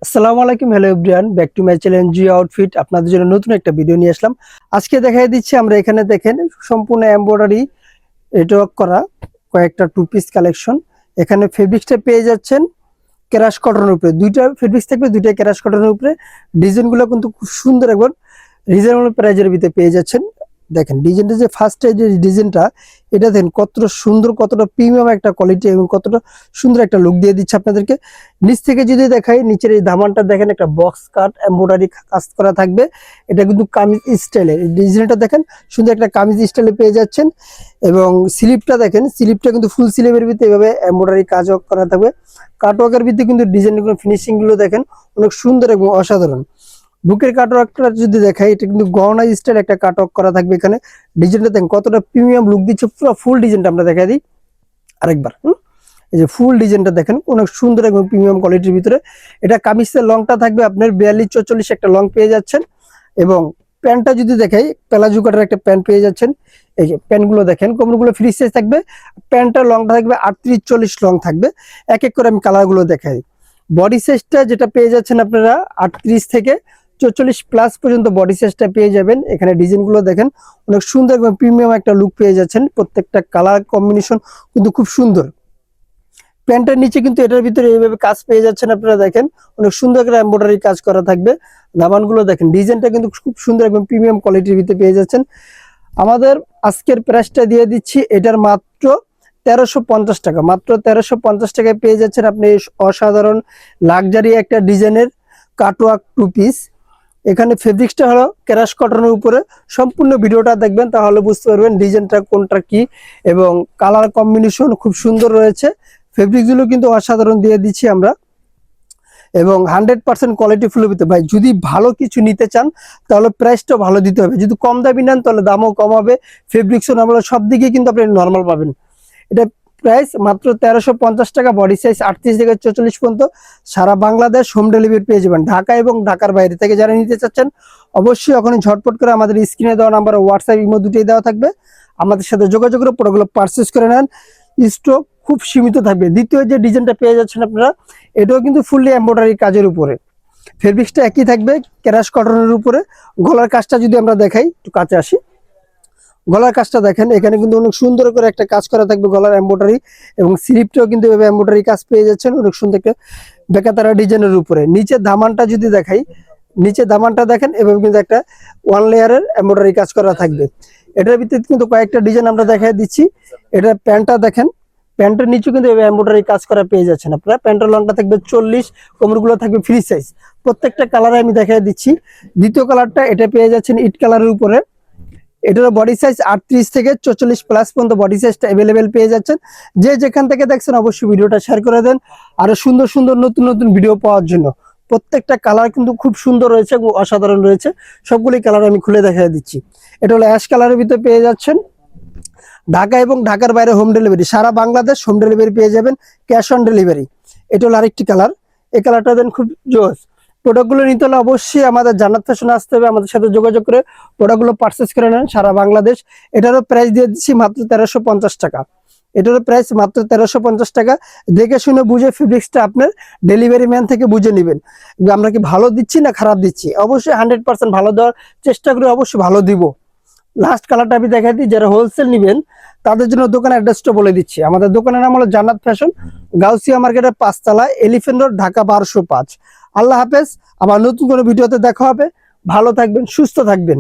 আসসালামু আলাইকুম, hello everyone, back to my channel Jio outfit. আপনাদের জন্য নতুন একটা ভিডিও নিয়ে আসলাম। আজকে দেখাই দিচ্ছি আমরা এখানে দেখেন সম্পূর্ণ এমব্রয়ডারি এটওয়ার্ক করা কয়েকটা টু পিস কালেকশন। এখানে ফেব্রিক্সটা পেয়ে যাচ্ছেন ক্রাশ কটনের উপরে, দুইটা ফেব্রিক্স থাকবে, দুইটা ক্রাশ কটনের উপরে। ডিজাইনগুলো কিন্তু খুব সুন্দর একবার রিজনেবল প্রাইজের ভিতরে পেয়ে যাচ্ছেন। দেখেন ডিজাইনটা, যে ফার্স্ট যে ডিজাইনটা, এটা দেখেন কতটা সুন্দর, কতটা প্রিমিয়াম একটা কোয়ালিটি এবং কতটা সুন্দর একটা লুক দিয়ে দিচ্ছে আপনাদেরকে। নিচ থেকে যদি দেখাই, নিচের এই দামানটা দেখেন একটা বক্স কাট এমব্রয়ডারি কাজ করা থাকবে। এটা কিন্তু কামিজ স্টাইলে, ডিজাইনটা দেখেন সুন্দর একটা কামিজ স্টাইলে পেয়ে যাচ্ছেন। এবং স্লিপটা দেখেন, স্লিপটা কিন্তু ফুল স্লিপের ভিতরে এভাবে এমব্রয়ডারি কাজ করা থাকবে। কাটওয়ার্কের ভিতরে কিন্তু ডিজাইনগুলো, ফিনিশিং গুলো দেখেন অনেক সুন্দর এবং অসাধারণ। বুকের কাটওয়ার্কটা যদি দেখাই, এটা কিন্তু গহনা স্টাইল একটা কাটওয়ার্ক করা থাকবে। এখানে ডিজাইনটা দেখেন কতটা প্রিমিয়াম লুক দিচ্ছে। পুরো ফুল ডিজাইনটা আমরা দেখাই দিই আরেকবার। এই যে ফুল ডিজাইনটা দেখেন অনেক সুন্দর এবং প্রিমিয়াম কোয়ালিটির ভিতরে। এটা কামিজের লংটা থাকবে আপনার 42-44 একটা লং পেয়ে যাচ্ছেন। এবং প্যান্টটা যদি দেখাই, প্লাজো কাটার একটা প্যান্ট পেয়ে যাচ্ছেন। এই যে প্যান্টগুলো দেখেন, কোমরগুলো ফ্রি সাইজ থাকবে। প্যান্টটার লংটা থাকবে 38-40 লং থাকবে। এক এক করে আমি কালারগুলো দেখাই। বডি সাইজটা যেটা পেয়ে যাচ্ছেন আপনারা 38 থেকে 44 প্লাস পর্যন্ত বডি সাইজটা পেয়ে যাবেন। এখানে ডিজাইনগুলো দেখেন অনেক সুন্দর এবং প্রিমিয়াম একটা লুক পেয়ে যাচ্ছেন। প্রত্যেকটা কালার কম্বিনেশন কিন্তু খুব সুন্দর। প্যান্টের নিচে কিন্তু এটার ভিতরে এইভাবে কাজ পেয়ে যাচ্ছেন আপনারা, দেখেন অনেক সুন্দর করে এমব্রয়ডারি কাজ করা থাকবে। দামানগুলো দেখেন, ডিজাইনটা কিন্তু খুব সুন্দর এবং প্রিমিয়াম কোয়ালিটির ভিতরে পেয়ে যাচ্ছেন। আমাদের আজকের প্রাইসটা দিয়ে দিচ্ছি এটার মাত্র 1350 টাকা। মাত্র 1350 টাকায় পেয়ে যাচ্ছেন আপনি অসাধারণ লাক্সারি একটা ডিজাইনের কাটওয়ার্ক টু পিস। এখানে ফেব্রিক্সটা হলো ক্রাশ কটনের উপরে। সম্পূর্ণ ভিডিওটা দেখবেন, তাহলে বুঝতে পারবেন ডিজাইনটা কোনটা কি এবং কালার কম্বিনেশন খুব সুন্দর রয়েছে। ফেব্রিকগুলো কিন্তু অসাধারণ দিয়ে দিচ্ছি আমরা, এবং 100% কোয়ালিটি ফুল ভিতরে। ভাই যদি ভালো কিছু নিতে চান তাহলে প্রাইসটা ভালো দিতে হবে। যদি কম দামি নেন তাহলে দামও কম হবে, ফেব্রিক্সও আমরা সব দিকে কিন্তু আপনি নর্মাল পাবেন। এটা প্রাইস মাত্র 1350 টাকা। বডি সাইজ 38 থেকে 44 পর্যন্ত। সারা বাংলাদেশ হোম ডেলিভারি পেয়ে যাবেন। ঢাকা এবং ঢাকার বাইরে থেকে যারা নিতে চাচ্ছেন অবশ্যই এখনই ঝটপট করে আমাদের স্ক্রিনে দেওয়া নাম্বার, হোয়াটসঅ্যাপ, ইমো দুটোই দেওয়া থাকবে, আমাদের সাথে যোগাযোগ করে প্রোডাক্টগুলো পারচেস করে নেন। স্টক খুব সীমিত থাকবে। দ্বিতীয় যে ডিজাইনটা পেয়ে যাচ্ছেন আপনারা, এটাও কিন্তু ফুললি এমব্রয়ডারি কাজের উপরে। ফেব্রিক্সটা একই থাকবে ক্রাশ কটনের উপরে। গলার কাজটা যদি আমরা দেখাই, একটু কাছে আসি, গলার কাজটা দেখেন এখানে কিন্তু অনেক সুন্দর করে একটা কাজ করা থাকবে গলার এমব্রয়ডারি। এবং স্লিপটাও কিন্তু এভাবে এমব্রয়ডারি কাজ পেয়ে যাচ্ছেন অনেক সুন্দর একটা বেকাতারা ডিজাইনের উপরে। নিচে দামানটা যদি দেখাই, নিচে দামানটা দেখেন এভাবে কিন্তু একটা ওয়ান লেয়ারের এমব্রয়ডারি কাজ করা থাকবে। এটার ভিতরে কিন্তু কয়েকটা ডিজাইন আমরা দেখাই দিচ্ছি। এটার প্যান্টটা দেখেন, প্যান্টের নিচে কিন্তু এমব্রয়ডারি কাজ করা পেয়ে যাচ্ছেন আপনারা। প্যান্টের লংটা থাকবে 40, কোমরগুলো থাকবে ফ্রি সাইজ। প্রত্যেকটা কালারে আমি দেখাই দিচ্ছি। দ্বিতীয় কালারটা এটা পেয়ে যাচ্ছেন ইট কালারের উপরে। এটার বডি সাইজ 38 থেকে 44 প্লাস পর্যন্ত বডি সাইজটা অ্যাভেলেবেল পেয়ে যাচ্ছেন। যে যেখান থেকে দেখছেন অবশ্যই ভিডিওটা শেয়ার করে দেন আরো সুন্দর সুন্দর নতুন নতুন ভিডিও পাওয়ার জন্য। প্রত্যেকটা কালার কিন্তু খুব সুন্দর রয়েছে এবং অসাধারণ রয়েছে। সবগুলি কালার আমি খুলে দেখাই দিচ্ছি। এটা হলো অ্যাশ কালারের ভিতরে পেয়ে যাচ্ছেন। ঢাকা এবং ঢাকার বাইরে হোম ডেলিভারি, সারা বাংলাদেশ হোম ডেলিভারি পেয়ে যাবেন, ক্যাশ অন ডেলিভারি। এটা হলো আরেকটি কালার। এই কালারটা দেন খুব জোস। প্রোডাক্টগুলো নিতে হলে অবশ্যই আমাদের জান্নাত ফ্যাশনে আসতে হবে, আমাদের সাথে যোগাযোগ করে প্রোডাক্টগুলো পারচেস করে নেন সারা বাংলাদেশ। এটারও প্রাইস দিয়ে দিচ্ছি মাত্র 1350 টাকা। এটারও প্রাইস মাত্র 1350 টাকা। দেখে শুনে বুঝে ফেব্রিক্সটা আপনার ডেলিভারি ম্যান থেকে বুঝে নেবেন আমরা কি ভালো দিচ্ছি না খারাপ দিচ্ছি। অবশ্যই 100% ভালো দেওয়ার চেষ্টা করে, অবশ্যই ভালো দিব। লাস্ট কালারটা আমি দেখাই দিই, যারা হোলসেল নেবেন তাদের জন্য দোকানের অ্যাড্রেসটা বলে দিচ্ছি। আমাদের দোকানের নাম হলো জান্নাত ফ্যাশন, গাউসিয়া মার্কেটের 5 তলায়, এলিফ্যান্ট রোড, ঢাকা 1205। আল্লাহ হাফেজ। আবার নতুন কোনো ভিডিওতে দেখা হবে। ভালো থাকবেন, সুস্থ থাকবেন।